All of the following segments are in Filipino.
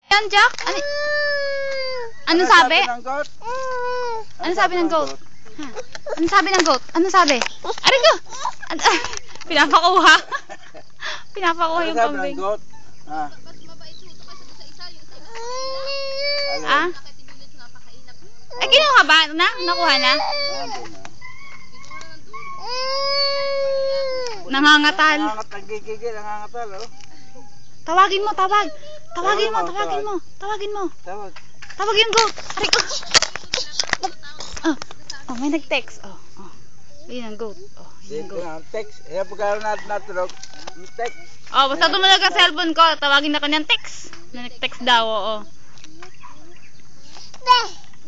Yan, Jack? Ano sabi? Ano sabi ng goat? Ha? Ano sabi ng goat? Ano sabi? Aray ko! Pinapakuha. Pinapakuha yung kambing. Ano sabi ng goat? Ah? Ay, kinuha ba? Nakuha na? Nangangatal. Nangangatal, nangangatal, oh. Tawagin mo, tawag. Tawagin mo, tawagin mo. Tawagin mo. Tawag. Tawag yung goat. Aray ko. Oh, may nag-text. Oh. Yun ang goat. Oh, yun ang goat. Text. Eh, pagkaroon natin natulog. Text. Oh, basta tumunog ang cellphone ko. Tawagin na kanyang text. Nag-text daw, oo.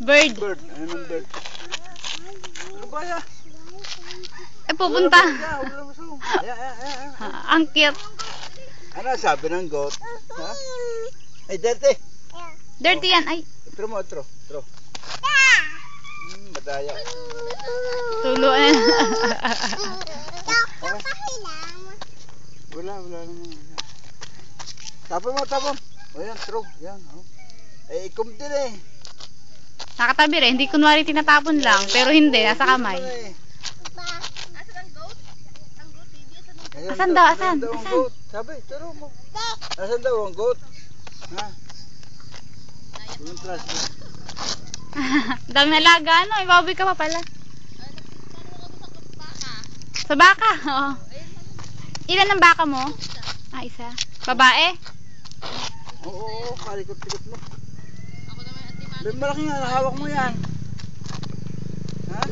Bird. Bird. Ano ng bird? Ano ba yan? Eh, pupunta. Ang cute. Ano sabi ng goat? Ha? Ay, dirty. Dirty yan. Ay. Itro mo, itro. Madaya. Tuluan. Wala naman. Tapon mo. O yan, true. Yan, oh. Eh, ikum din eh. Nakatabi rin. Hindi kunwari tinatapon lang. Pero hindi. Nasa kamay. Asan daw? Asan? Sabi, turo mo. Asan daw ang goat? Ha? Dami alaga. Ano? Ibaboy ka pa pala. Sa baka? Oo. Ilan ang baka mo? Ah, isa. Babae? Oo, kalikot-likot mo. May malaki nga, hawak mo yan. Ha?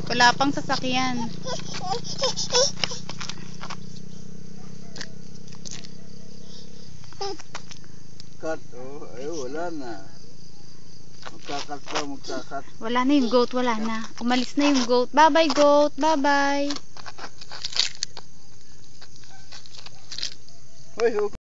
Wala pang sasakyan. Cut, oh. Ay, wala na. Magkakat. Wala na yung goat, wala na. Umalis na yung goat. Bye-bye, goat. Bye-bye. Hoy,